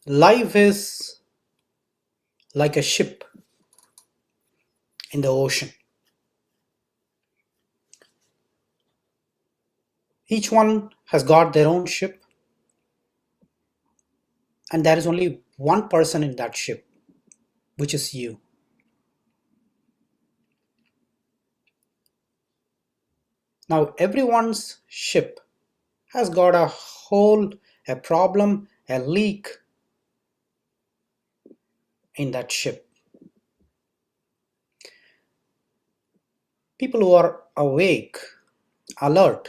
Life is like a ship in the ocean. Each one has got their own ship, and there is only one person in that ship, which is you. Now, everyone's ship has got a hole, a problem, a leak in that ship. People who are awake, alert,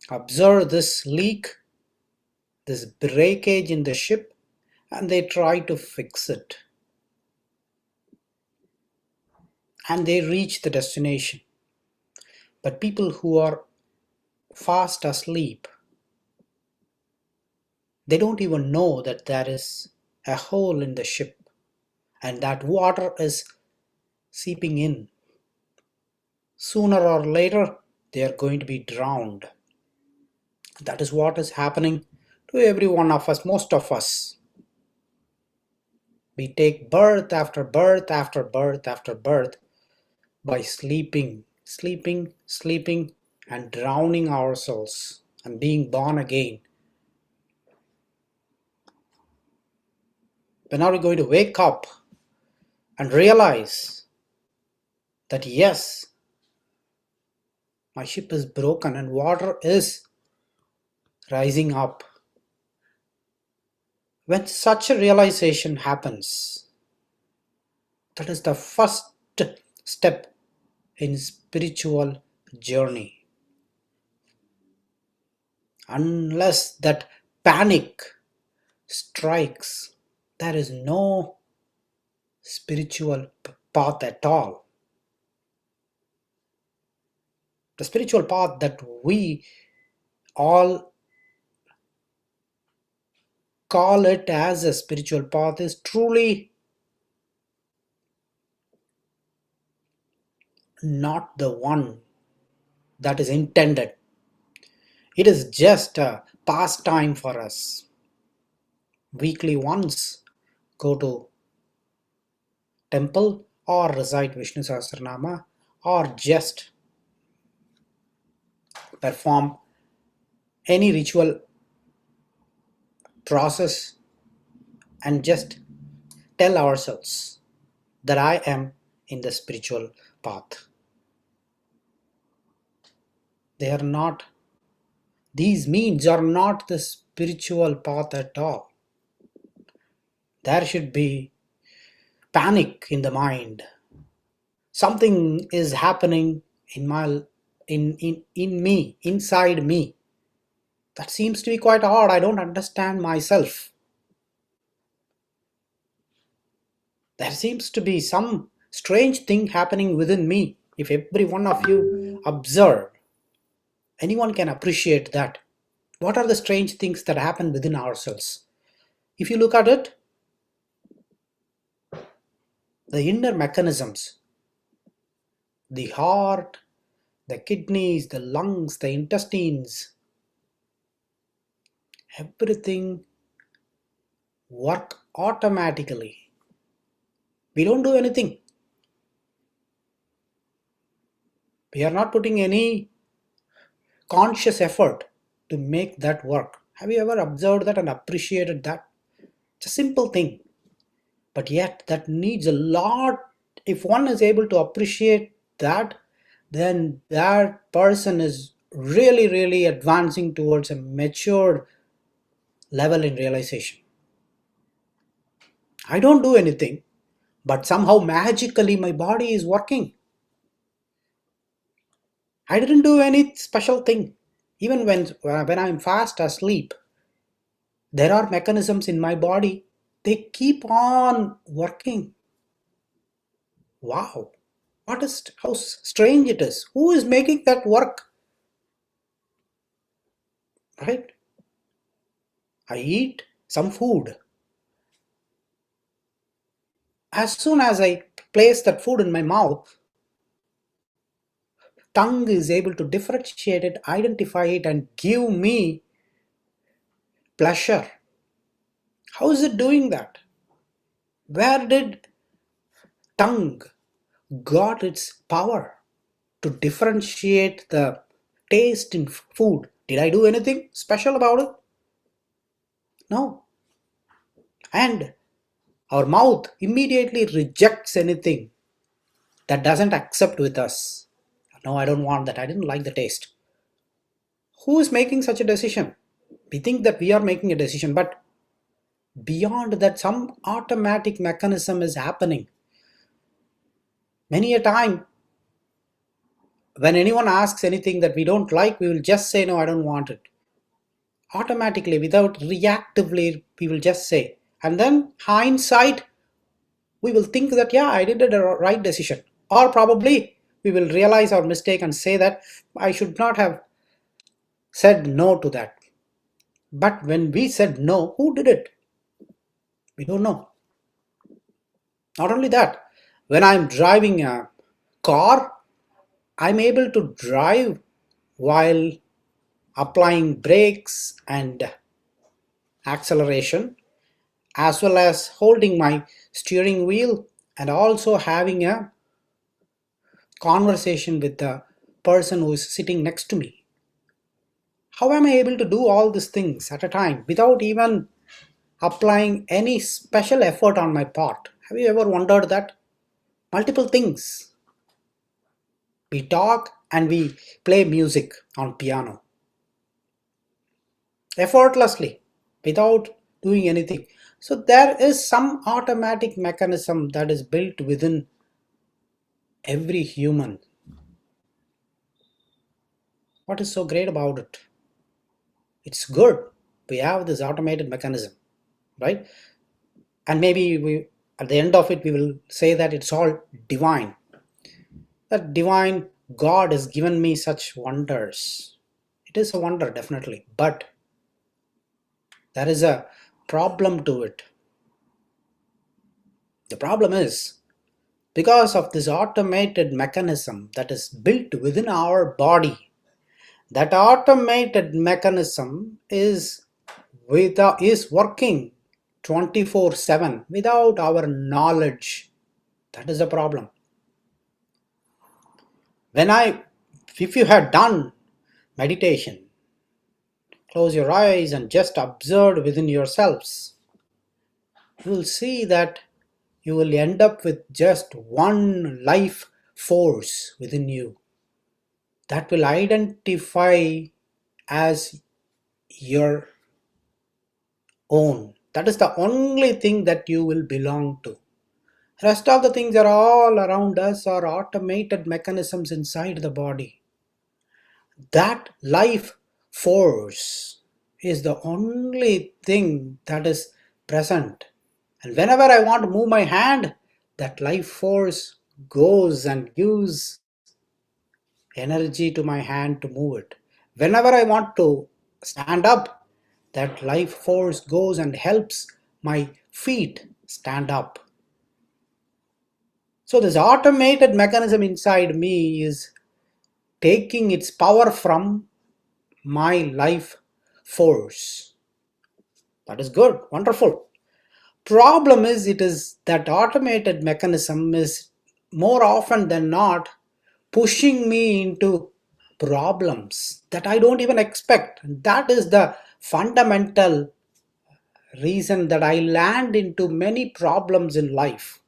observe this leak, this breakage in the ship, and they try to fix it. And they reach the destination. But people who are fast asleep, they don't even know that there is a hole in the ship and that water is seeping in. Sooner or later, they are going to be drowned. That is what is happening to every one of us, most of us. We take birth after birth after birth after birth by sleeping, and drowning ourselves and being born again. When are we going to wake up and realize that yes, my ship is broken and water is rising up? When such a realization happens, that is the first step in spiritual journey. Unless that panic strikes, there is no spiritual path at all. The spiritual path that we all call it as a spiritual path is truly not the one that is intended. It is just a pastime for us. Weekly once go to temple or recite Vishnu Sahasranama or just perform any ritual process and just tell ourselves that I am in the spiritual path. They are not, these means are not the spiritual path at all. There should be panic in the mind. Something is happening in my in me, inside me. That seems to be quite odd. I don't understand myself. There seems to be some strange thing happening within me. If every one of you observe, anyone can appreciate that. What are the strange things that happen within ourselves? If you look at it, the inner mechanisms, the heart, the kidneys, the lungs, the intestines, everything work automatically. We don't do anything. We are not putting any conscious effort to make that work. Have you ever observed that and appreciated that? It's a simple thing, but yet that needs a lot. If one is able to appreciate that, then that person is really, really advancing towards a matured level in realization. I don't do anything, but somehow magically my body is working. I didn't do any special thing. Even when I'm fast asleep, there are mechanisms in my body. They keep on working. Wow. How strange it is. Who is making that work? Right? I eat some food. As soon as I place that food in my mouth, tongue is able to differentiate it, identify it, and give me pleasure. How is it doing that? Where did tongue got its power to differentiate the taste in food? Did I do anything special about it? No. And our mouth immediately rejects anything that doesn't accept with us. No, I don't want that. I didn't like the taste. Who is making such a decision? We think that we are making a decision, but beyond that, some automatic mechanism is happening. Many a time, when anyone asks anything that we don't like, we will just say, no, I don't want it. Automatically, without reactively, we will just say. And then, hindsight, we will think that, yeah, I did the right decision. Or probably, we will realize our mistake and say that I should not have said no to that. But when we said no, who did it? We don't know. Not only that, when I'm driving a car, I'm able to drive while applying brakes and acceleration, as well as holding my steering wheel and also having a conversation with the person who is sitting next to me. How am I able to do all these things at a time without even applying any special effort on my part? Have you ever wondered that? Multiple things. We talk and we play music on piano effortlessly without doing anything. So there is some automatic mechanism that is built within every human. What is so great about it? It's good. We have this automated mechanism, right? And maybe we at the end of it we will say that it's all divine. That divine God has given me such wonders. It is a wonder, definitely, but there is a problem to it. The problem is because of this automated mechanism that is built within our body. That automated mechanism is working 24/7 without our knowledge. That is the problem. If you had done meditation, close your eyes and just observe within yourselves, you will see that you will end up with just one life force within you that will identify as your own. That is the only thing that you will belong to. Rest of the things are all around us are automated mechanisms inside the body. That life force is the only thing that is present. And whenever I want to move my hand, that life force goes and gives energy to my hand to move it. Whenever I want to stand up, that life force goes and helps my feet stand up. So, this automated mechanism inside me is taking its power from my life force. That is good, wonderful. Problem is, it is that automated mechanism is more often than not pushing me into problems that I don't even expect. That is the fundamental reason that I land into many problems in life.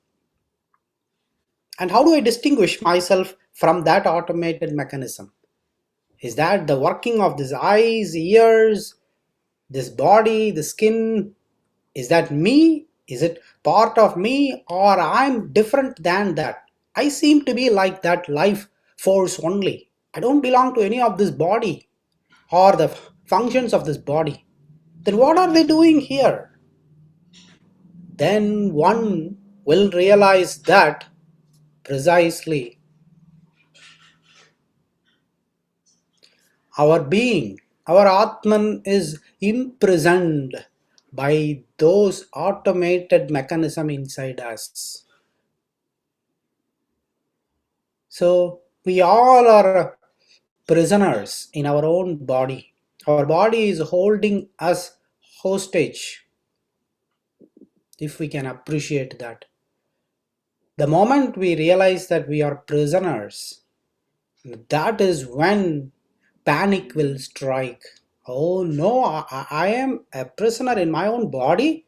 And how do I distinguish myself from that automated mechanism? Is that the working of these eyes, ears, this body, the skin? Is that me? Is it part of me, or I'm different than that? I seem to be like that life force only. I don't belong to any of this body or the functions of this body. Then what are they doing here? Then one will realize that precisely our being, our Atman is imprisoned by those automated mechanism inside us. So we all are prisoners in our own body. Our body is holding us hostage if we can appreciate that. The moment we realize that we are prisoners, that is when panic will strike. Oh no, I am a prisoner in my own body,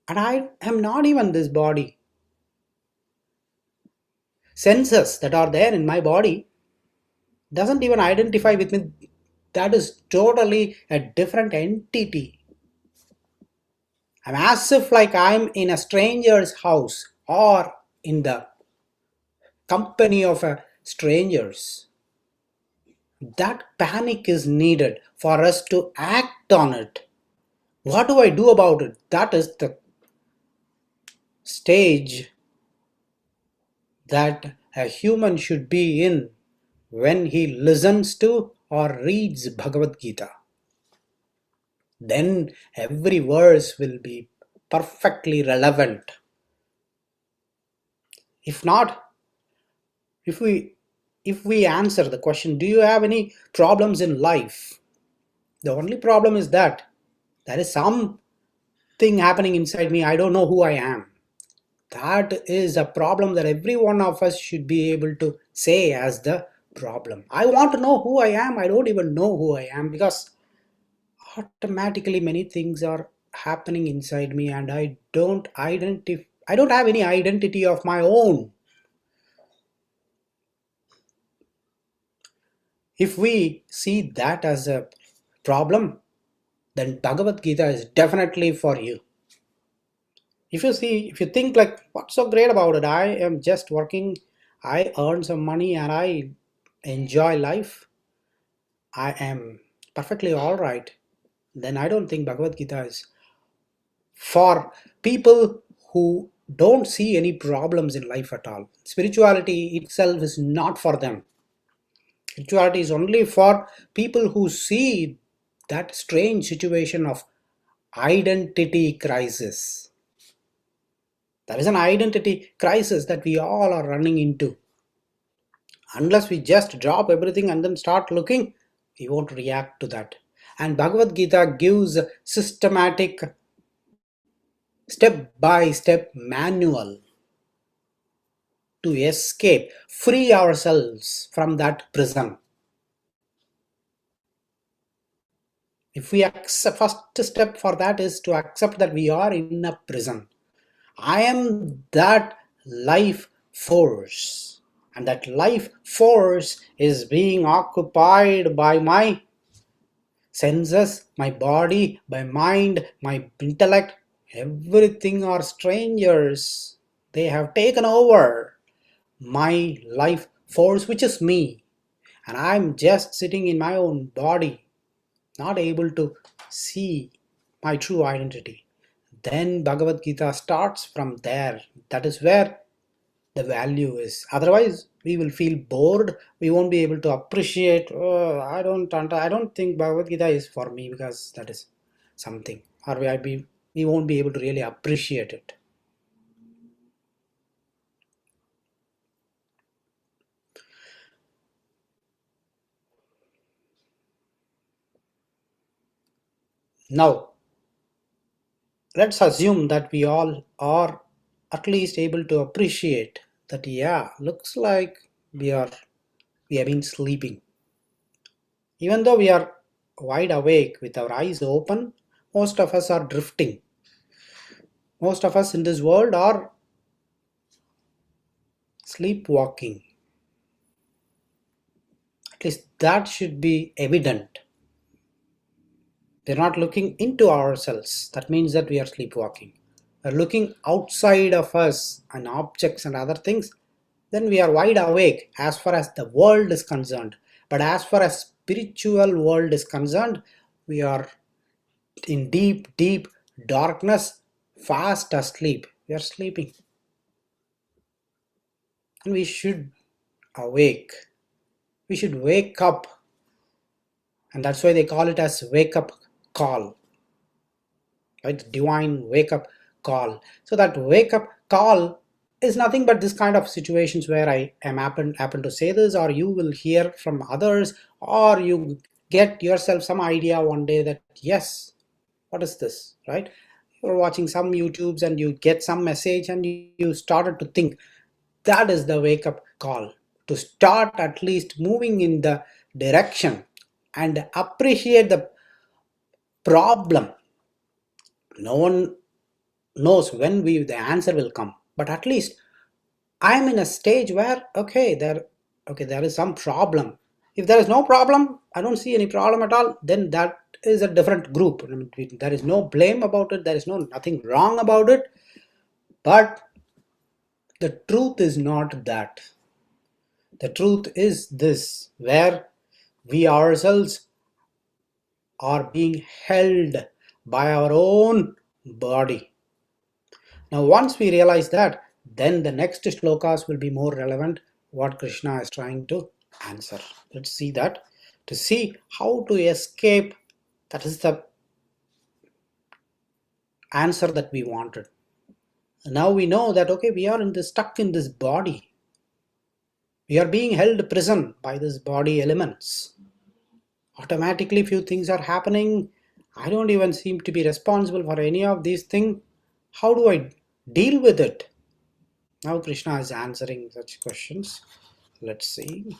and I am not even this body. Senses that are there in my body doesn't even identify with me. That is totally a different entity. I'm as if like I'm in a stranger's house or in the company of a strangers. That panic is needed for us to act on it. What do I do about it? That is the stage that a human should be in when he listens to or reads Bhagavad Gita. Then every verse will be perfectly relevant. If not, if we answer the question, do you have any problems in life? The only problem is that there is something happening inside me. I don't know who I am. That is a problem that every one of us should be able to say as the problem. I want to know who I am. I don't even know who I am because automatically many things are happening inside me and I don't have any identity of my own. If we see that as a problem, then Bhagavad Gita is definitely for you. If you think like, what's so great about it? I am just working, I earn some money and I enjoy life. I am perfectly all right. Then I don't think Bhagavad Gita is for people who don't see any problems in life at all. Spirituality itself is not for them. Spirituality is only for people who see that strange situation of identity crisis. There is an identity crisis that we all are running into. Unless we just drop everything and then start looking, we won't react to that. And Bhagavad Gita gives a systematic step by step manual to escape, free ourselves from that prison. If we accept, first step for that is to accept that we are in a prison. I am that life force, and that life force is being occupied by my senses, my body, my mind, my intellect. Everything are strangers. They have taken over my life force, which is me, and I'm just sitting in my own body, not able to see my true identity. Then Bhagavad Gita starts from there. That is where the value is. Otherwise, we will feel bored. We won't be able to appreciate. Oh, I don't think Bhagavad Gita is for me because that is something, or we won't be able to really appreciate it. Now, let's assume that we all are at least able to appreciate that. Yeah, looks like we have been sleeping. Even though we are wide awake with our eyes open, most of us are drifting. Most of us in this world are sleepwalking. At least that should be evident. We're not looking into ourselves. That means that we are sleepwalking. We're looking outside of us and objects and other things. Then we are wide awake as far as the world is concerned. But as far as spiritual world is concerned, we are in deep, deep darkness, fast asleep. We are sleeping. And we should awake. We should wake up. And that's why they call it as wake up call. Right? Divine wake up call. So that wake up call is nothing but this kind of situations where I am happen to say this, or you will hear from others, or you get yourself some idea one day that yes, What is this, right? You're watching some YouTubes and you get some message and you started to think. That is the wake up call to start at least moving in the direction and appreciate the problem. No one knows when the answer will come, but at least I'm in a stage where there is some problem. If there is no problem, I don't see any problem at all, then that is a different group. I mean, there is no blame about it, there is nothing wrong about it. But the truth is not that. The truth is this, where we ourselves are being held by our own body. Now, once we realize that, then the next shlokas will be more relevant what Krishna is trying to answer. Let's see that. To see how to escape, that is the answer that we wanted. Now we know that, okay, we are stuck in this body. We are being held prison by this body elements. Automatically few things are happening. I don't even seem to be responsible for any of these things. How do I deal with it? Now Krishna is answering such questions. Let's see.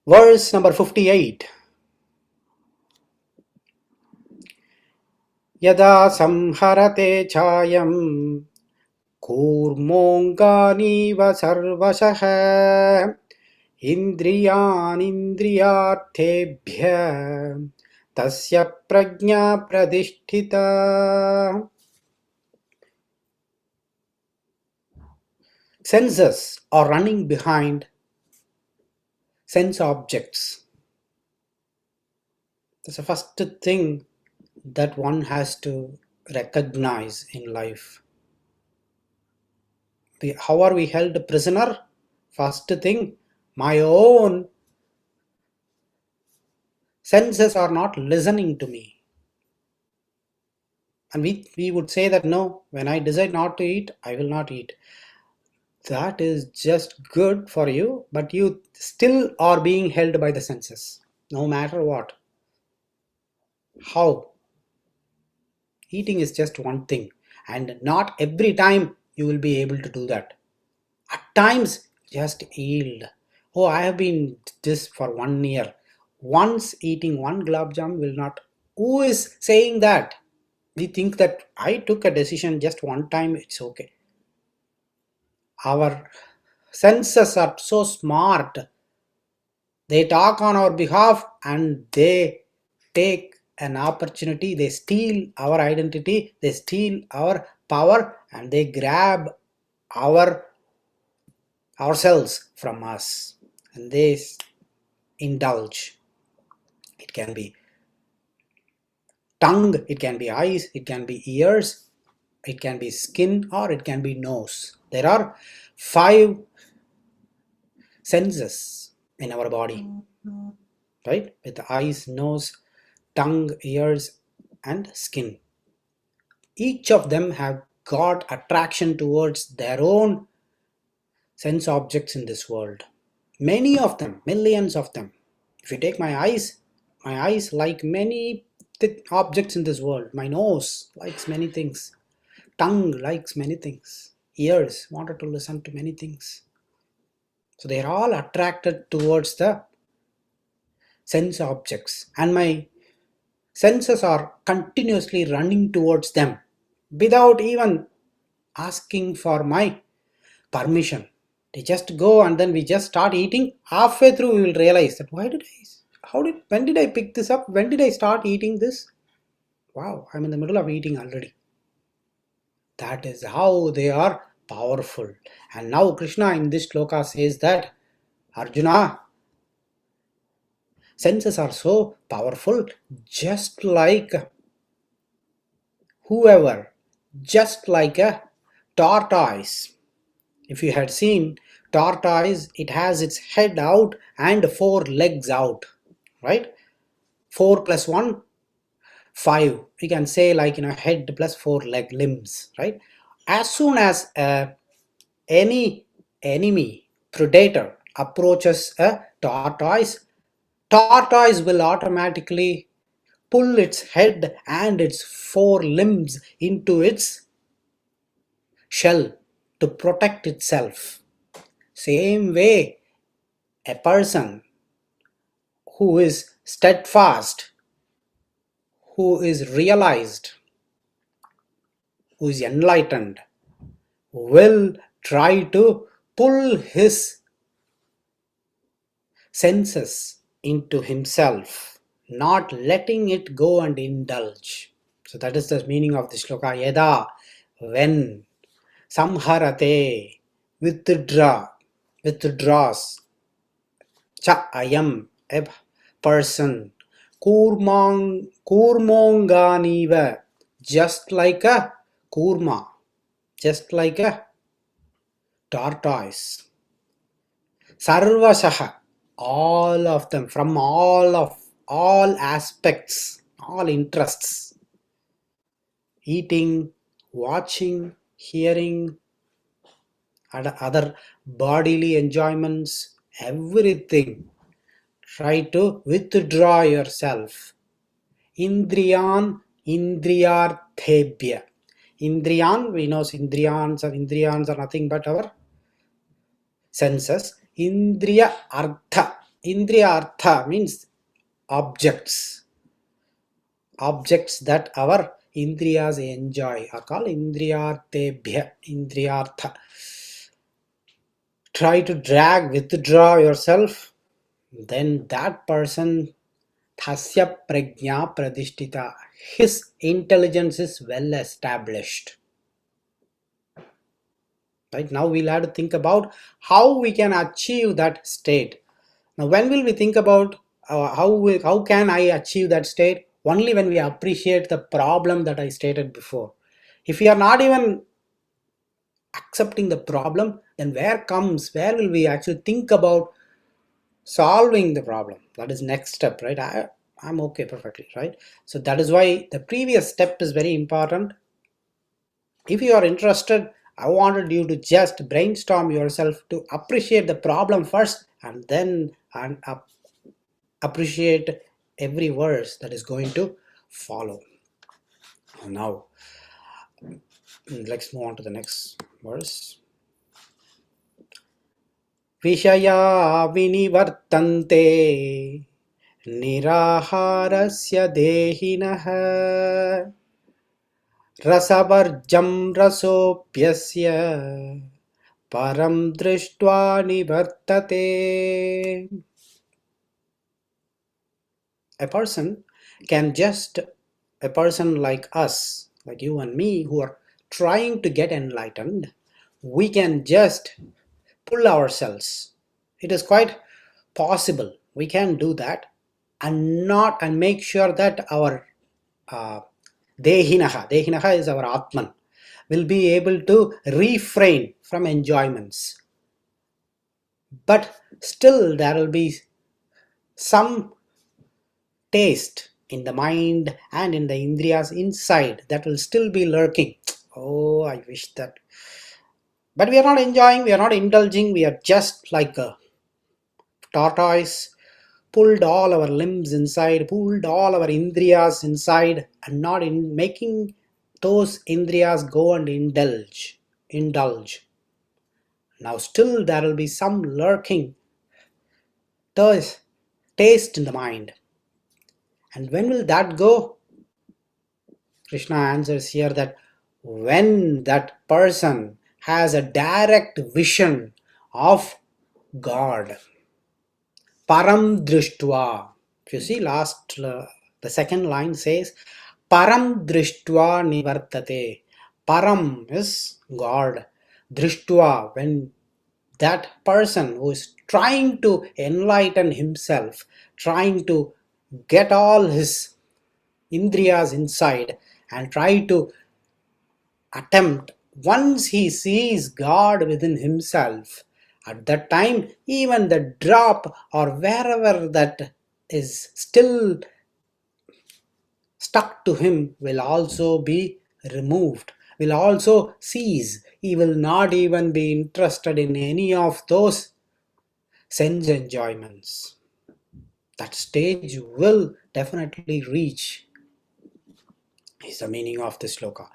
Verse number 58. Yada samharate chayam kurmonganiva sarvasah indriyan indriyarthebhya tasya prajna pradishthita. Senses are running behind sense objects. That's the first thing that one has to recognize in life. How are we held prisoner? First thing, my own senses are not listening to me. And we would say that no, when I decide not to eat, I will not eat. That is just good for you, but you still are being held by the senses, no matter what. How? Eating is just one thing, and not every time you will be able to do that. At times, just yield. Oh, I have been this for 1 year. Once eating one gulab jam will not. Who is saying that? We think that I took a decision just one time, it's okay. Our senses are so smart. They talk on our behalf and they take an opportunity. They steal our identity. They steal our power and they grab ourselves from us and they indulge. It can be tongue, it can be eyes, it can be ears, it can be skin, or it can be nose. There are 5 senses in our body, right? With the eyes, nose, tongue, ears, and skin. Each of them have got attraction towards their own sense objects in this world. Many of them, millions of them. If you take my eyes like many objects in this world. My nose likes many things. Tongue likes many things. Ears wanted to listen to many things. So they are all attracted towards the sense objects. And my senses are continuously running towards them without even asking for my permission. They just go and then we just start eating. Halfway through we will realize that when did I pick this up? When did I start eating this? Wow, I'm in the middle of eating already. That is how they are powerful. And now Krishna in this shloka says that Arjuna, senses are so powerful, just like just like a tortoise. If you had seen tortoise, it has its head out and 4 legs out, right? 4 plus 1, 5. We can say like head plus 4 limbs, right? As soon as any enemy predator approaches a tortoise, tortoise will automatically pull its head and its four limbs into its shell to protect itself. Same way, a person who is steadfast, who is realized, who is enlightened, will try to pull his senses into himself, not letting it go and indulge. So that is the meaning of the shloka. Yada, when, samharate, withdraws, cha ayam, a person, kurmonganiva, just like a kurma, just like a tortoise. Sarvashaha, all of them, from all aspects, all interests, eating, watching, hearing, and other bodily enjoyments, everything. Try to withdraw yourself. Indriyan, indriyarthebhya. Indriyan, we know indriyans are nothing but our senses. Indriya artha means objects that our indriyas enjoy are called indriyartebhya, indriyartha. Try to withdraw yourself, then that person, thasya prajna pradishtita, his intelligence is well established. Right now we'll have to think about how we can achieve that state. Now when will we think about how can I achieve that state? Only when we appreciate the problem that I stated before. If we are not even accepting the problem, then where will we actually think about solving the problem? That is next step, right? I'm okay perfectly, right? So that is why the previous step is very important. If you are interested, I wanted you to just brainstorm yourself to appreciate the problem first, and then appreciate every verse that is going to follow. Now let's move on to the next verse. Vishaya vinivartante niraharasya dehinah rasavarjam rasopyasya param drishtva nivartate. A person a person like us, like you and me, who are trying to get enlightened, we can just pull ourselves. It is quite possible. We can do that and make sure that our uh, dehinaha is our atman, will be able to refrain from enjoyments. But still there will be some taste in the mind and in the indriyas inside that will still be lurking. Oh, I wish that. But we are not enjoying, we are not indulging, we are just like a tortoise, pulled all our limbs inside, pulled all our indriyas inside, and not in making those indriyas go and indulge. Now still there will be some lurking taste in the mind. And when will that go? Krishna answers here that when that person has a direct vision of God. Param drishtva. If you see the second line says, Param drishtva nivartate. Param is God. Drishtva, when that person who is trying to enlighten himself, trying to get all his indriyas inside and try to attempt, once he sees God within himself, at that time even the drop or wherever that is still stuck to him will also be removed, will also cease. He will not even be interested in any of those sense enjoyments. That stage will definitely reach, is the meaning of this sloka.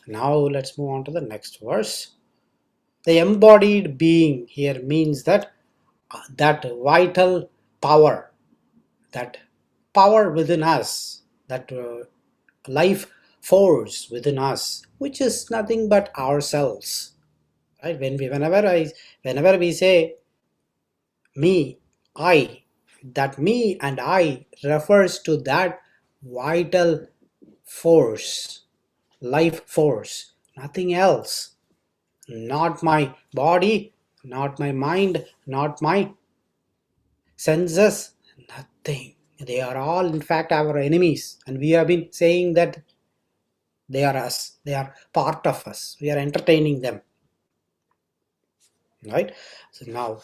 Now let's move on to the next verse. The embodied being here means that vital power, that power within us, that life force within us, which is nothing but ourselves. Right? Whenever we say me, I, that me and I refers to that vital force, life force, nothing else. Not my body, not my mind, not my senses, nothing. They are all, in fact, our enemies. And we have been saying that they are us, they are part of us. We are entertaining them. Right? So now,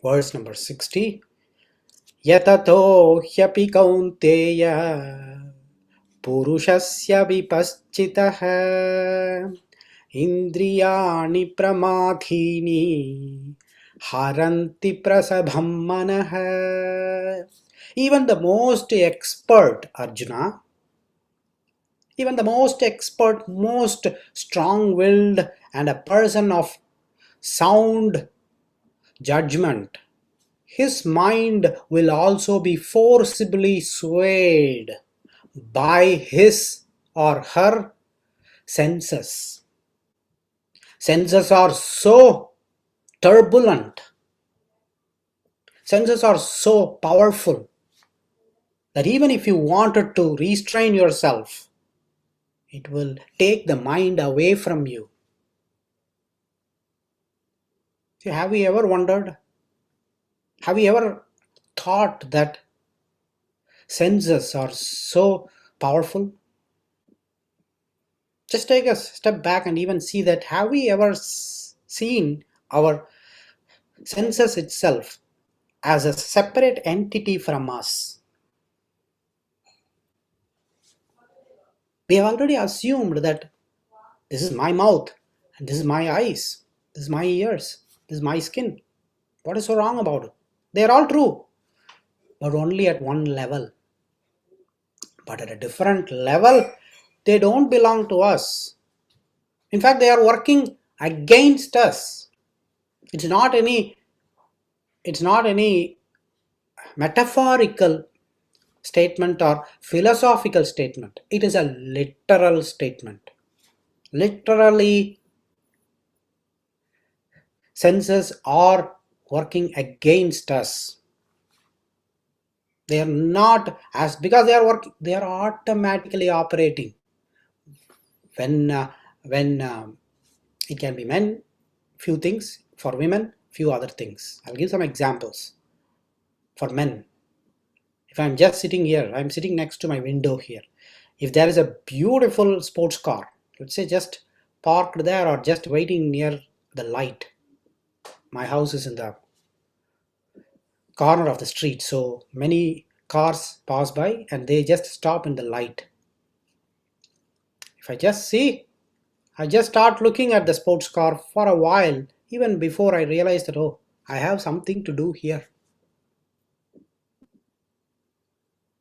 verse number 60. Yatato hyapi kaunteya purushasya vipaschitaha indriyani pramadhini haranti prasabham manah. Even the most expert Arjuna, even the most expert, most strong-willed and a person of sound judgment, his mind will also be forcibly swayed by his or her senses. Senses are so turbulent, senses are so powerful that even if you wanted to restrain yourself, it will take the mind away from you. See, have you ever wondered? Have you ever thought that senses are so powerful? Just take a step back and even see that. Have we ever seen our senses itself as a separate entity from us? We have already assumed that this is my mouth, and this is my eyes, this is my ears, this is my skin. What is so wrong about it? They are all true, but only at one level. But at a different level, they don't belong to us. In fact, they are working against us. It's not any metaphorical statement or philosophical statement. It is a literal statement. Literally, senses are working against us. They are not as, because they are working, they are automatically operating. When it can be men, few things; for women, few other things. I'll give some examples. For men, if I'm just sitting here, I'm sitting next to my window here. If there is a beautiful sports car, let's say just parked there or just waiting near the light, my house is in the corner of the street, so many cars pass by and they just stop in the light. If I just start looking at the sports car for a while, even before I realize that, oh, I have something to do here.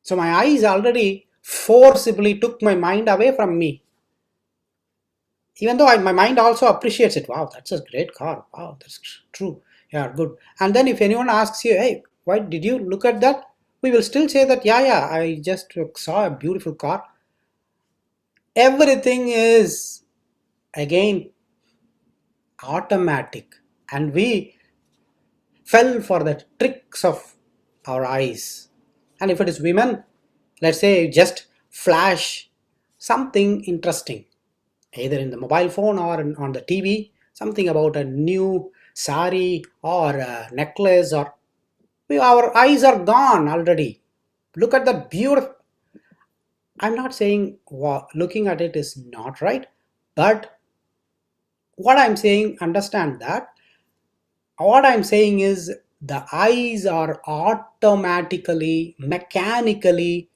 So my eyes already forcibly took my mind away from me. Even though my mind also appreciates it. Wow, that's a great car. Wow, that's true. Yeah, good. And then if anyone asks you, hey, why did you look at that? We will still say that, yeah, I just saw a beautiful car. Everything is, again, automatic. And we fell for the tricks of our eyes. And if it is women, let's say just flash something interesting, either in the mobile phone or on the TV, something about a new sari or a necklace, or our eyes are gone already. Look at the beautiful. I'm not saying looking at it is not right, but what I'm saying, understand that. What I'm saying is the eyes are automatically, mechanically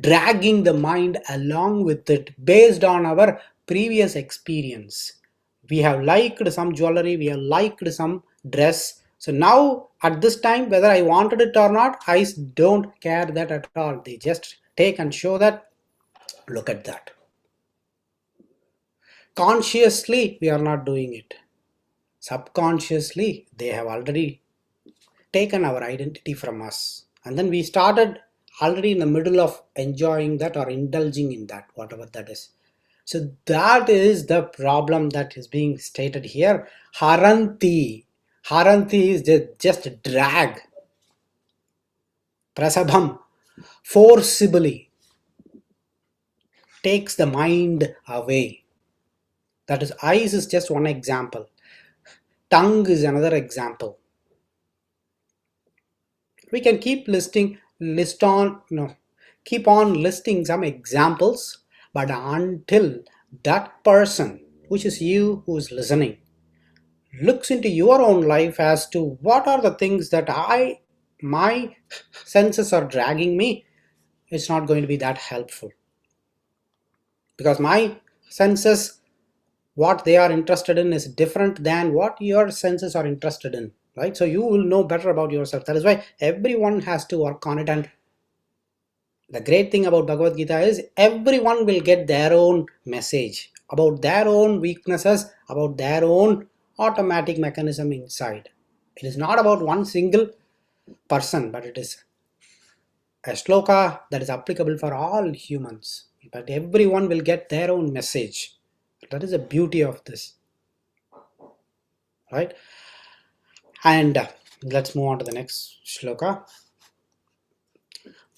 dragging the mind along with it based on our previous experience. We have liked some jewelry, we have liked some dress, So now at this time, whether I wanted it or not, eyes don't care that at all. They just take and show that, look at that. Consciously, we are not doing it. Subconsciously, they have already taken our identity from us. And then we started already in the middle of enjoying that or indulging in that, whatever that is. So that is the problem that is being stated here. Haranti. Haranti is just drag. Prasabham. Forcibly takes the mind away. That is, eyes is just one example. Tongue is another example. We can keep keep on listing some examples, but until that person, which is you who is listening, looks into your own life as to what are the things that my senses are dragging me, it's not going to be that helpful. Because my senses, what they are interested in is different than what your senses are interested in, right? So you will know better about yourself. That is why everyone has to work on it. And the great thing about Bhagavad Gita is everyone will get their own message about their own weaknesses, about their own automatic mechanism inside. It is not about one single person, but it is a shloka that is applicable for all humans. But everyone will get their own message. That is the beauty of this, right? And let's move on to the next shloka.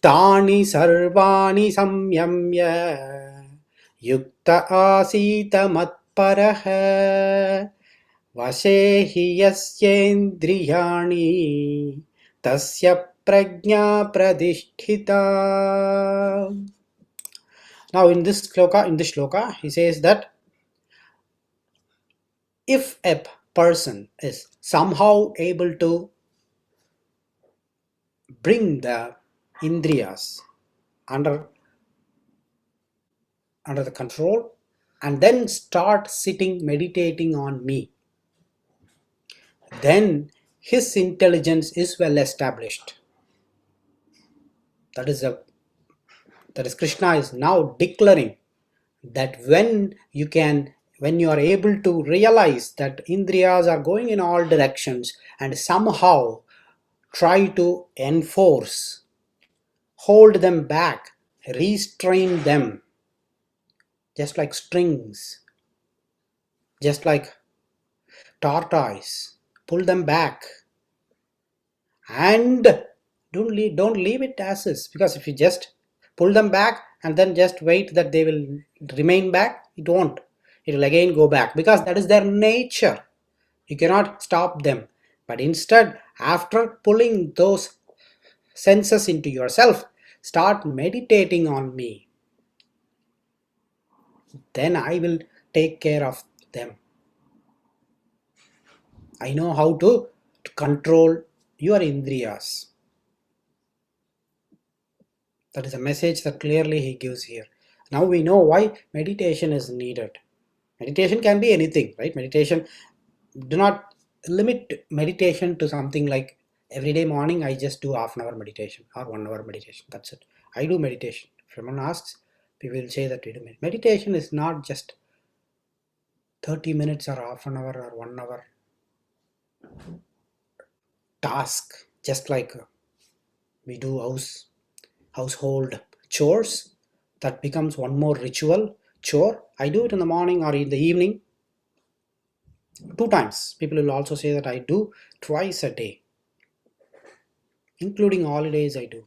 Tani sarvani samyamya yukta asita matparaha vashehi yasyendriyani tasya prajna pradishthita. Now in this shloka, he says that if a person is somehow able to bring the indriyas under the control and then start sitting meditating on me, then his intelligence is well established. That is Krishna is now declaring that when you are able to realize that indriyas are going in all directions and somehow try to enforce, hold them back, restrain them, just like strings, just like tortoise, pull them back, and don't leave it as is, because if you just pull them back and then just wait that they will remain back, it won't. It will again go back, because that is their nature. You cannot stop them. But instead, after pulling those senses into yourself, start meditating on me. Then I will take care of them. I know how to control your indriyas. That is a message that clearly he gives here. Now we know why meditation is needed. Meditation can be anything, right? Meditation, do not limit meditation to something like every day morning I just do half an hour meditation or 1 hour meditation. That's it. I do meditation. If someone asks, people will say that we do meditation. Meditation is not just 30 minutes or half an hour or 1 hour task, just like we do household chores. That becomes one more ritual chore. I do it in the morning or in the evening 2 times. People will also say that I do twice a day, including holidays. I do,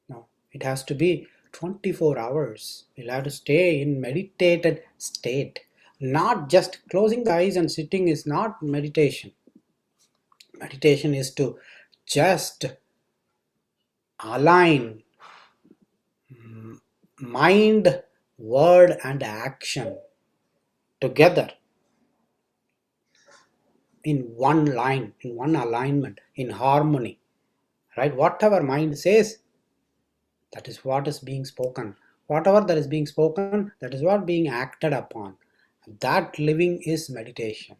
no, it has to be 24 hours. We'll have to stay in meditated state. Not just closing the eyes and sitting is not meditation. Meditation is to just align mind, word, and action together in one line, in one alignment, in harmony. Right? Whatever mind says, that is what is being spoken. Whatever that is being spoken, that is what being acted upon. That living is meditation.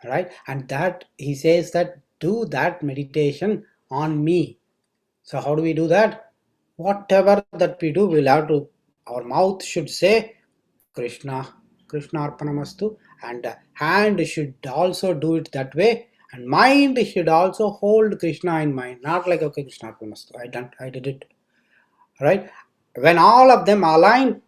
right? And that he says that do that meditation on me. So how do we do that? Whatever that we do, we'll have to, our mouth should say Krishna, Krishna Arpanamastu, and hand should also do it that way, and mind should also hold Krishna in mind, not like okay, Krishna Arpanamastu, I did it, right? When all of them align,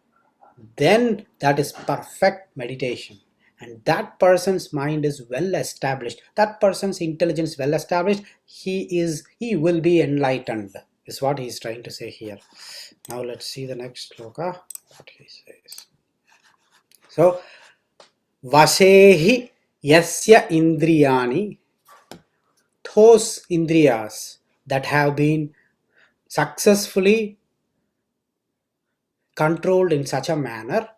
then that is perfect meditation, and that person's mind is well established, that person's intelligence well established, he will be enlightened, is what he is trying to say here. Now let's see the next sloka, what he says. So vasehi yasya indriyani, those indriyas that have been successfully controlled in such a manner,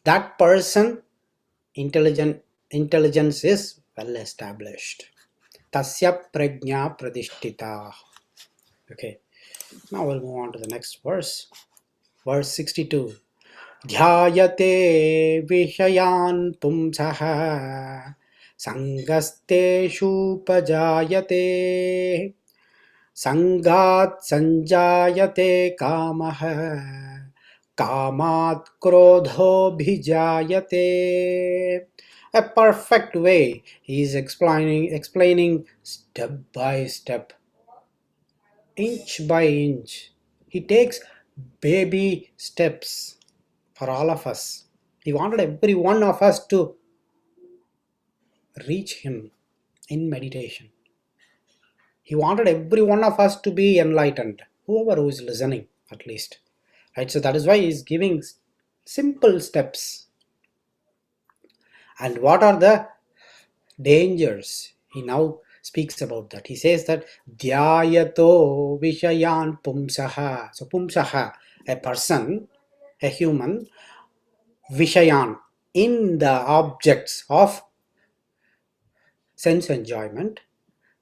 that person intelligence is well established. Tasya prajna pradishtita. Okay, now we'll move on to the next verse. Verse 62. Dhyayate vishayan pumsaha sangasteshu pajayate sangat sanjayate kamaha kamat krodho bhijayate. A perfect way he is explaining step by step, inch by inch. He takes baby steps for all of us. He wanted every one of us to reach him in meditation. He wanted every one of us to be enlightened, whoever who is listening at least. Right? So that is why he is giving simple steps. And what are the dangers? He now speaks about that. He says that dhyayato vishayan pumsaha. So pumsaha, a person, a human, vishayan, in the objects of sense enjoyment,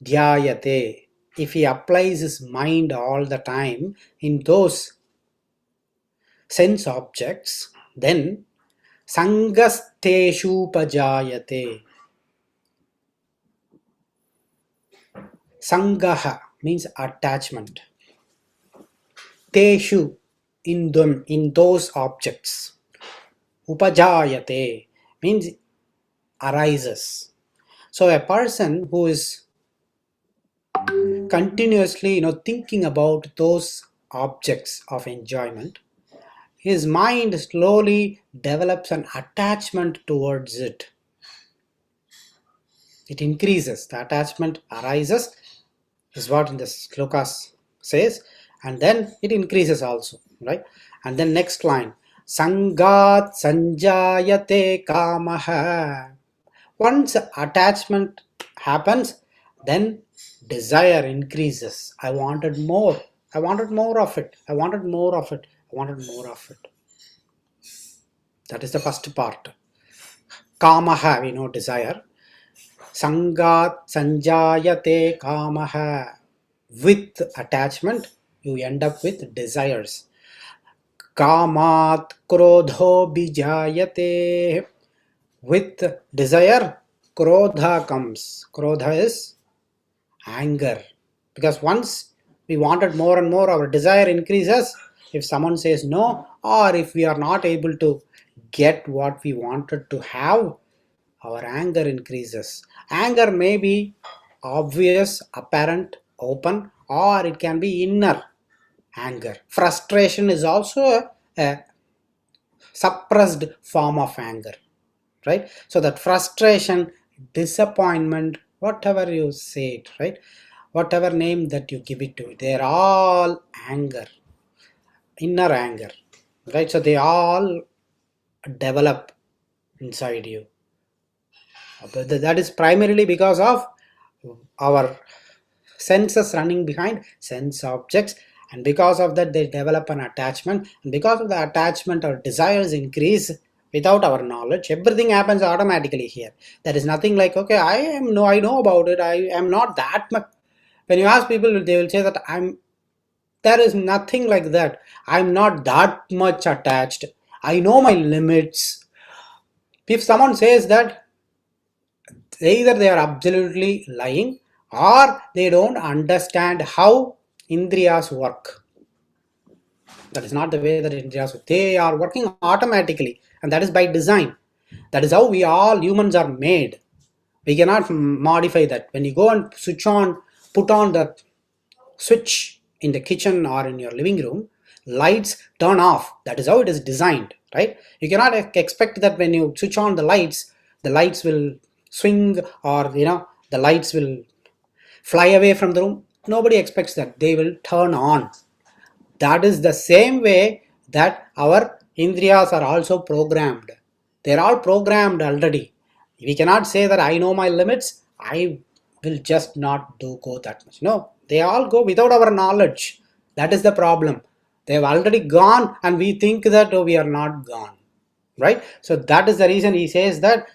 dhyayate, if he applies his mind all the time in those sense objects, then sangasteshu pajayate. Sangaha means attachment. Teshu, in them, in those objects. Upajayate means arises. So a person who is continuously thinking about those objects of enjoyment, his mind slowly develops an attachment towards it. It increases, the attachment arises, is what in the slokas says, and then it increases also, right? And then next line, sangat sanjayate kamaha. Once attachment happens, then desire increases. I wanted more. I wanted more of it. I wanted more of it. I wanted more of it. That is the first part. Kamaha, we know desire. Sangat sanjayate kamaha. With attachment, you end up with desires. Kamat krodho bijayate. With desire, krodha comes. Krodha is anger. Because once we wanted more and more, our desire increases. If someone says no, or if we are not able to get what we wanted to have, our anger increases. Anger may be obvious, apparent, open, or it can be inner anger. Frustration is also a suppressed form of anger, right? So that frustration, disappointment, whatever you say it, right? Whatever name that you give it to, they're all anger, inner anger, right? So they all develop inside you. But that is primarily because of our senses running behind sense objects, and because of that they develop an attachment, and because of the attachment our desires increase without our knowledge. Everything happens automatically here. There is nothing like okay, I know about it, I am not that much. When you ask people, they will say that there is nothing like that. I'm not that much attached, I know my limits. If someone says that, Either they are absolutely lying or they don't understand how indriyas work. That is not the way that indriyas work. They are working automatically, and that is by design. That is how we all humans are made. We cannot modify that. When you go and put on the switch in the kitchen or in your living room, lights turn off. That is how it is designed, right? You cannot expect that when you switch on the lights will swing, or the lights will fly away from the room. Nobody expects that. They will turn on. That is the same way that our indriyas are also programmed. They're all programmed already. We cannot say that I know my limits, I will just not do go that much. No, they all go without our knowledge. That is the problem. They have already gone, and we think that we are not gone, right? So that is the reason he says that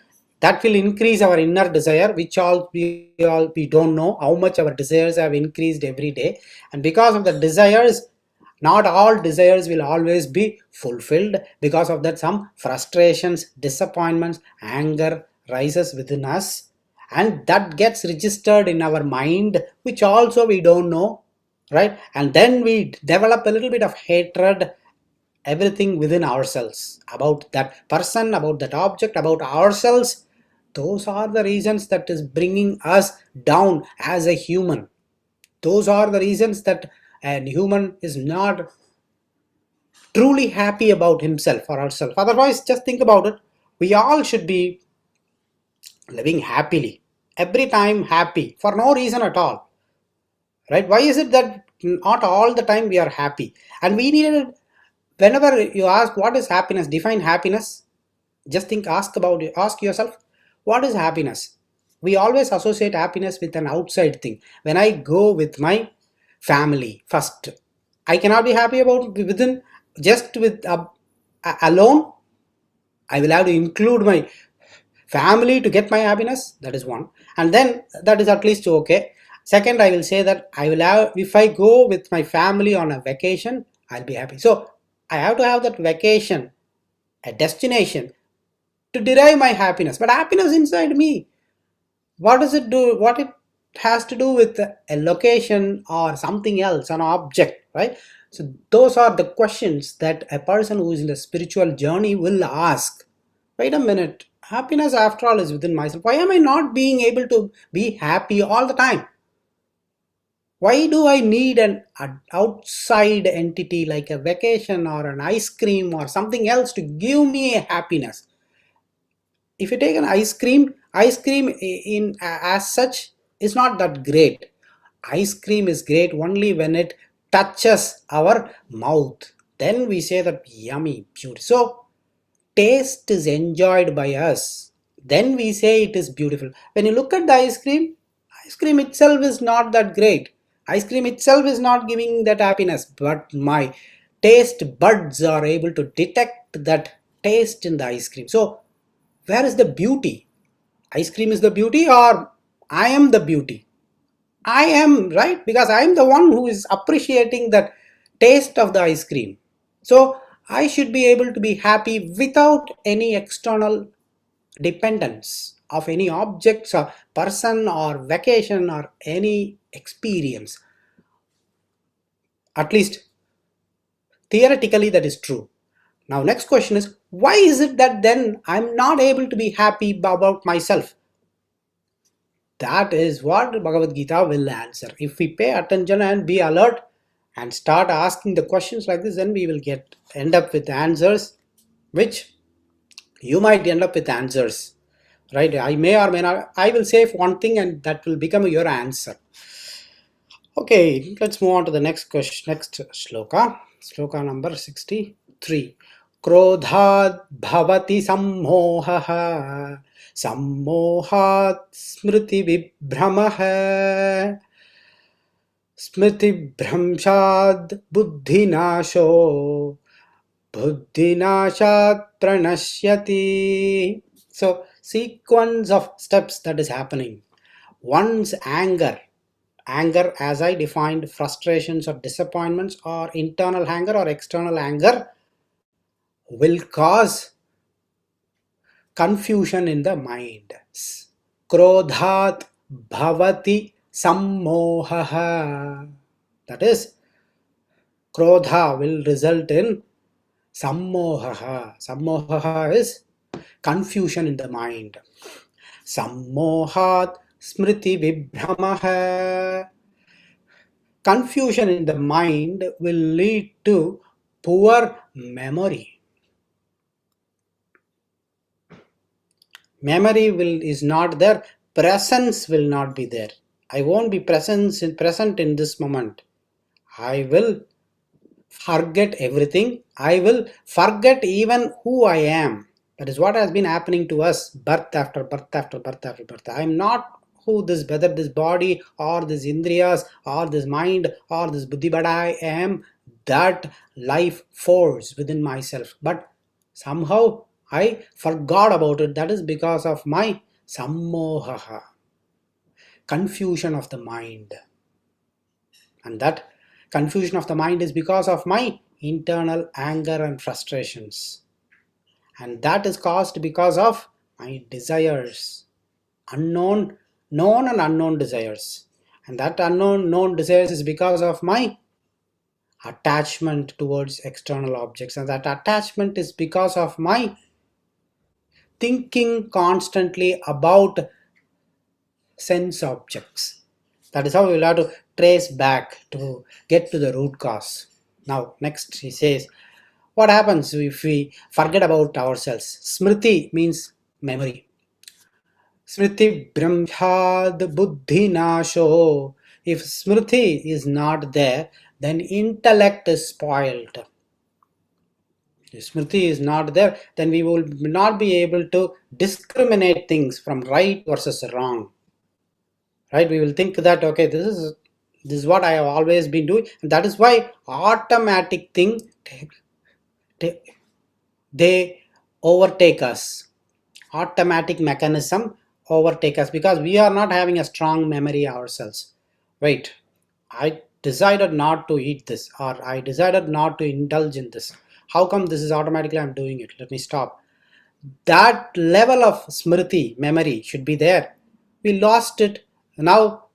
will increase our inner desire, which we don't know how much our desires have increased every day. And because of the desires, not all desires will always be fulfilled. Because of that, some frustrations, disappointments, anger rises within us, and that gets registered in our mind, which also we don't know, right? And then we develop a little bit of hatred, everything within ourselves, about that person, about that object, about ourselves. Those are the reasons that is bringing us down as a human. Those are the reasons that a human is not truly happy about himself or herself. Otherwise, just think about it. We all should be living happily, every time happy, for no reason at all, right? Why is it that not all the time we are happy? And we needed, whenever you ask what is happiness, define happiness. Just think, ask yourself, what is happiness? We always associate happiness with an outside thing. When I go with my family first, I cannot be happy about within, just with alone. I will have to include my family to get my happiness. That is one. And then that is at least okay. Second, I will say that I will have, if I go with my family on a vacation, I'll be happy. So I have to have that vacation, a destination, to derive my happiness. But happiness inside me, what does it do? What it has to do with a location or something else, an object, right? So those are the questions that a person who is in the spiritual journey will ask. Wait a minute, happiness after all is within myself. Why am I not being able to be happy all the time? Why do I need an outside entity like a vacation or an ice cream or something else to give me a happiness? If you take an ice cream in as such is not that great. Ice cream is great only when it touches our mouth. Then we say that yummy, beautiful. So taste is enjoyed by us, then we say it is beautiful. When you look at the ice cream itself is not that great. Ice cream itself is not giving that happiness, but my taste buds are able to detect that taste in the ice cream. So where is the beauty? Ice cream is the beauty, or I am the beauty? I am, right? Because I am the one who is appreciating that taste of the ice cream. So I should be able to be happy without any external dependence of any objects or person or vacation or any experience. At least theoretically, that is true. Now, next question is, why is it that then I'm not able to be happy about myself? That is what Bhagavad Gita will answer. If we pay attention and be alert and start asking the questions like this, then we will end up with answers, which you might end up with answers, right? I may or may not. I will say one thing and that will become your answer. Okay, let's move on to the next question, next shloka. Shloka number 63. Krodhat bhavati sammohaha sammohat smriti vibhramaha smriti bhramshad buddhinasho buddhinashat pranashyati. So sequence of steps that is happening. One's anger, as I defined, frustrations or disappointments or internal anger or external anger, will cause confusion in the mind. Krodhat bhavati sammohaha. That is, krodha will result in sammohaha. Sammohaha is confusion in the mind. Sammohat smriti vibhramaha. Confusion in the mind will lead to poor memory. Memory is not there, presence will not be there. I won't be present in this moment. I will forget everything. I will forget even who I am. That is what has been happening to us, birth after birth after birth after birth. I am not who this, whether this body or this indriyas or this mind or this buddhi, but I am that life force within myself. But somehow I forgot about it. That is because of my sammohaha, confusion of the mind. And that confusion of the mind is because of my internal anger and frustrations. And that is caused because of my desires, unknown, known and unknown desires. And that unknown, known desires is because of my attachment towards external objects. And that attachment is because of my thinking constantly about sense objects. That is how we will have to trace back to get to the root cause. Now, next he says, what happens if we forget about ourselves? Smriti means memory. Smriti brahmyad buddhi nasho. If smriti is not there, then intellect is spoiled. If smriti is not there, then we will not be able to discriminate things from right versus wrong. Right? We will think that, okay, this is what I have always been doing, and that is why automatic thing they overtake us. Automatic mechanism overtake us because we are not having a strong memory ourselves. Wait, I decided not to eat this, or I decided not to indulge in this. How come this is automatically I'm doing it? Let me stop. That level of smriti, memory, should be there. We lost it. Now,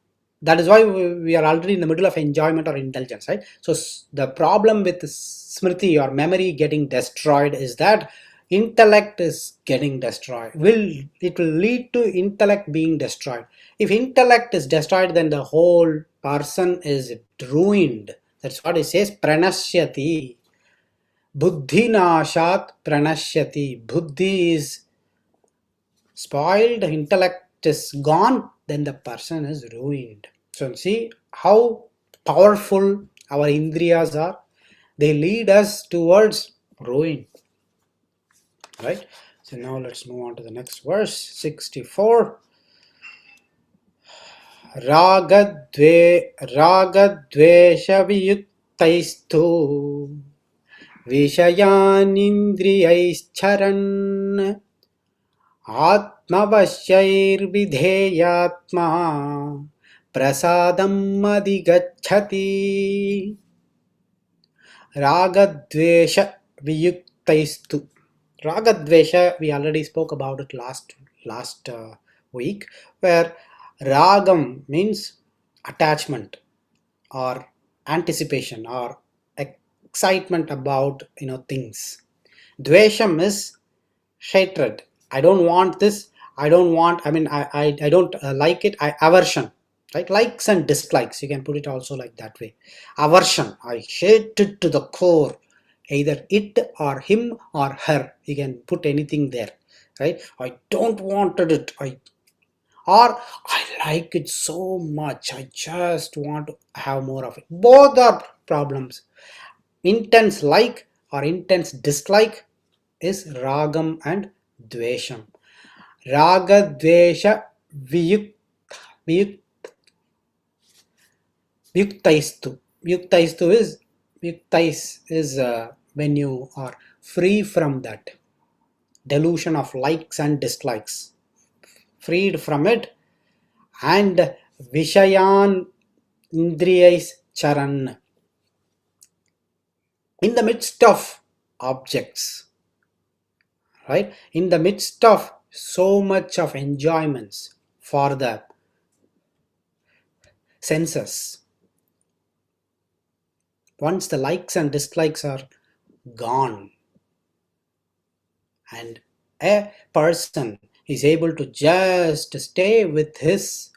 that is why we are already in the middle of enjoyment or indulgence, right? So the problem with smriti or memory getting destroyed is that intellect is getting destroyed. It will lead to intellect being destroyed. If intellect is destroyed, then the whole person is ruined. That's what it says, pranashyati. Buddhi nashat pranashyati. Buddhi is spoiled, intellect is gone, then the person is ruined. So see how powerful our indriyas are. They lead us towards ruin. Right? So now let's move on to the next verse, 64. Ragadvesha viyuktaistu Vishayanindriyaischaran Atmavasyairvidheyatma Prasadam adhigacchati. Ragadvesha viyuktaistu. Ragadvesha, we already spoke about it last week, where ragam means attachment or anticipation or excitement about things. Dvesham is hatred. I don't want this. I don't want, I don't like it. Aversion, right? Likes and dislikes, you can put it also like that way. Aversion, I hate it to the core, either it or him or her, you can put anything there, right? I don't want it, or I like it so much, I just want to have more of it. Both are problems. Intense like or intense dislike is ragam and dvesham. Raga dvesha viyuk, viyuk, vyuktaistu. Vyuktais is when you are free from that delusion of likes and dislikes, freed from it, and vishayan indriyais charan, in the midst of objects, right? In the midst of so much of enjoyments, for the senses. Once the likes and dislikes are gone, and a person is able to just stay with his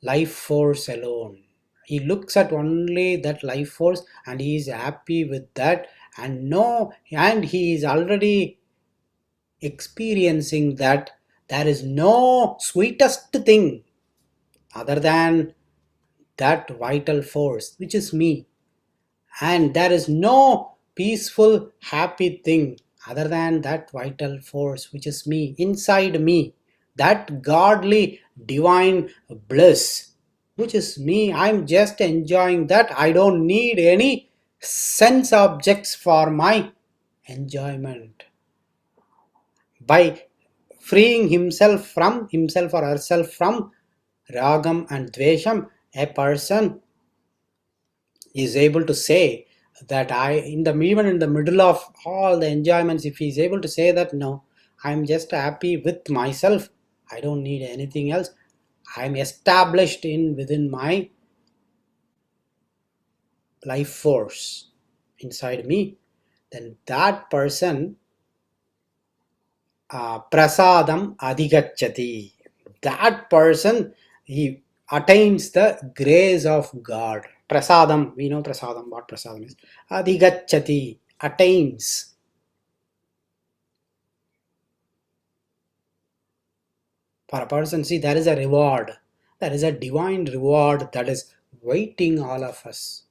life force alone. He looks at only that life force and he is happy with that, and he is already experiencing that there is no sweetest thing other than that vital force which is me, and there is no peaceful happy thing other than that vital force which is me, inside me, that godly divine bliss which is me. I'm just enjoying that. I don't need any sense objects for my enjoyment. By freeing himself or herself from ragam and dvesham, a person is able to say that even in the middle of all the enjoyments, if he is able to say that no, I'm just happy with myself, I don't need anything else, I'm established in within my life force inside me, then that person prasadam adhigachati, that person he attains the grace of God. Prasadam, we know prasadam, what prasadam is. Adhigachati, attains. For a person, see, there is a reward, there is a divine reward that is waiting all of us.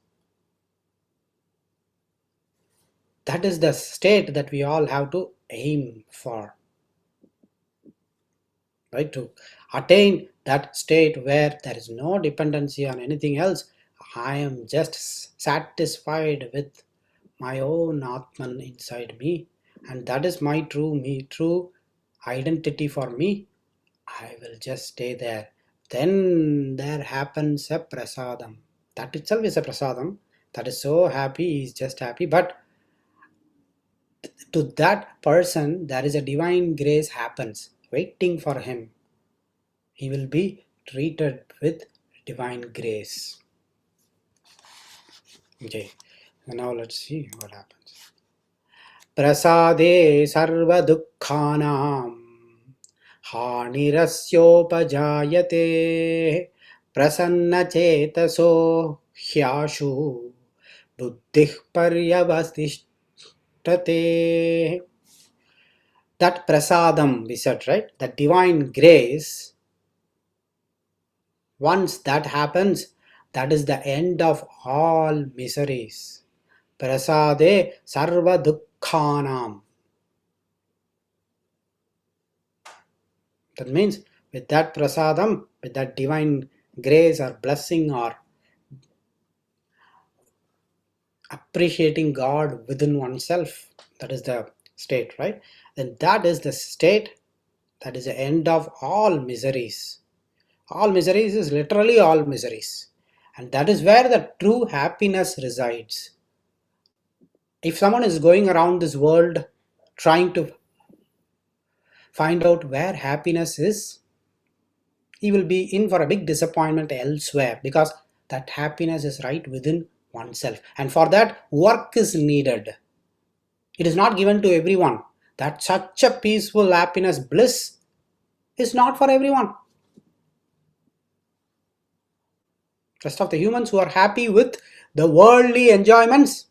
That is the state that we all have to aim for, right? To attain that state where there is no dependency on anything else. I am just satisfied with my own Atman inside me, and that is my true me, true identity for me. I will just stay there. Then there happens a prasadam. That itself is a prasadam. That is so happy, he is just happy. But to that person, there is a divine grace happens, waiting for him. He will be treated with divine grace. Okay, now let's see what happens. Prasade sarva dukkhanam hanirasyopajayate prasanna chetaso hyashu buddhih paryavasishtate. That prasadam we said, right? That divine grace, once that happens, that is the end of all miseries. Prasade sarva dukkhanam. That means with that prasadam, with that divine grace or blessing or appreciating God within oneself, that is the state, right? Then that is the state, that is the end of all miseries. All miseries is literally all miseries. And that is where the true happiness resides. If someone is going around this world trying to find out where happiness is, he will be in for a big disappointment elsewhere, because that happiness is right within oneself. And for that, work is needed. It is not given to everyone. That such a peaceful happiness, bliss is not for everyone. Rest of the humans who are happy with the worldly enjoyments,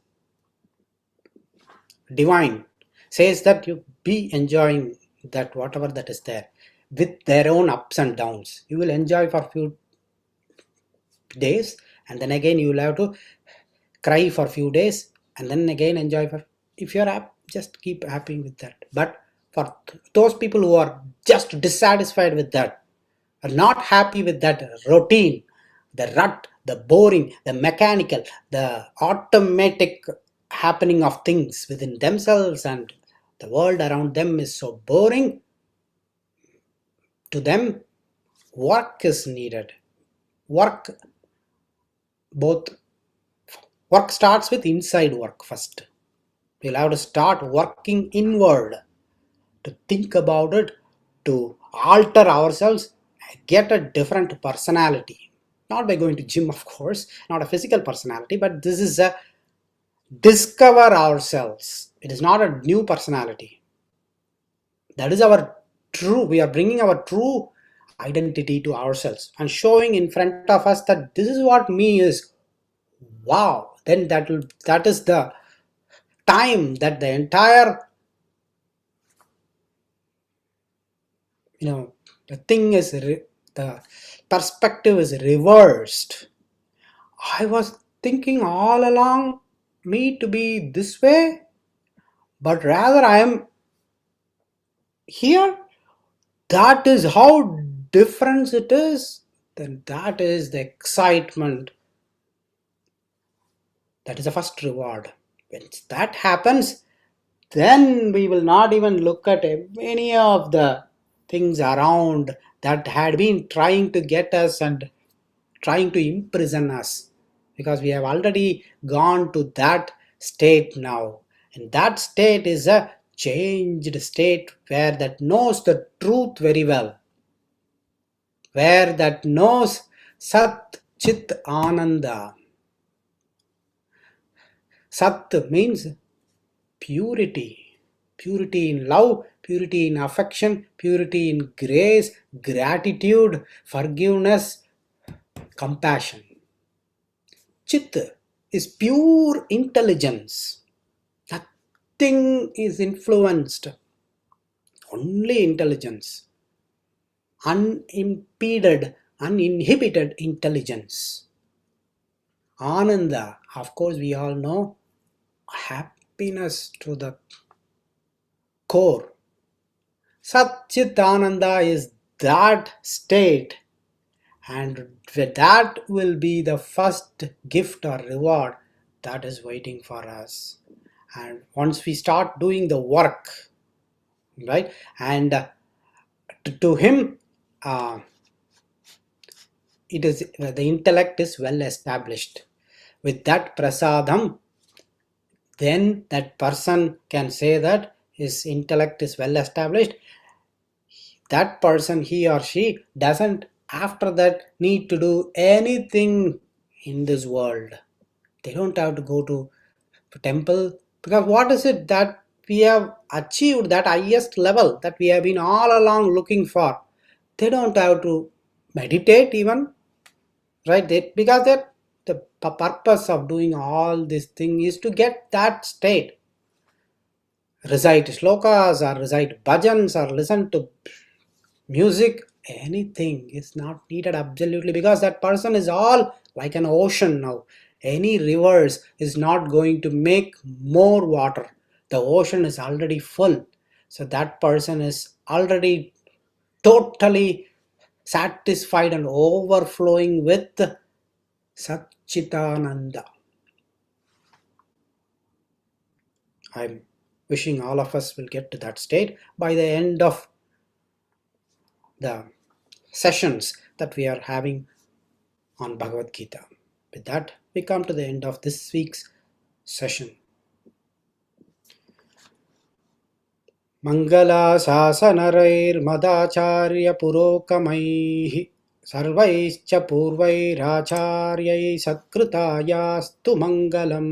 divine says that you be enjoying that whatever that is there with their own ups and downs. You will enjoy for few days, and then again you will have to cry for few days, and then again enjoy for, if you're happy, just keep happy with that. But for those people who are just dissatisfied with that, are not happy with that routine, the rut, the boring, the mechanical, the automatic happening of things within themselves, and the world around them is so boring, to them work is needed. Work, both work starts with inside work first. We'll have to start working inward, to think about it, to alter ourselves, get a different personality. Not by going to gym, of course, not a physical personality, but this is a discover ourselves. It is not a new personality. That is our true, we are bringing our true identity to ourselves and showing in front of us that this is what me is. Wow, then that is the time that the entire, you know, the thing is the perspective is reversed. I was thinking all along me to be this way, but rather I am here. That is how different it is. Then that is the excitement. That is the first reward. When that happens, then we will not even look at any of the things around that had been trying to get us and trying to imprison us, because we have already gone to that state now, and that state is a changed state where that knows the truth very well, where that knows Sat Chit Ananda. Sat means purity, purity in love, purity in affection, purity in grace, gratitude, forgiveness, compassion. Chit is pure intelligence. Nothing is influenced, only intelligence. Unimpeded, uninhibited intelligence. Ananda, of course, we all know happiness to the core. Satchit Ananda is that state, and that will be the first gift or reward that is waiting for us. And once we start doing the work, right, and to him, uh, it is the intellect is well established. With that prasadam, then that person can say that his intellect is well established. That person, he or she, doesn't after that need to do anything in this world. They don't have to go to temple, because what is it that we have achieved, that highest level that we have been all along looking for. They don't have to meditate even, right? Because that the purpose of doing all this thing is to get that state. Recite shlokas or recite bhajans or listen to music, anything is not needed absolutely, because that person is all like an ocean now. Any rivers is not going to make more water. The ocean is already full. So that person is already totally satisfied and overflowing with Satchitananda. I'm wishing all of us will get to that state by the end of the sessions that we are having on Bhagavad Gita. With that, we come to the end of this week's session. Mangalasasanarairmadacharya sarvaischa purvairacharya satkృతాయాస్తు mangalam.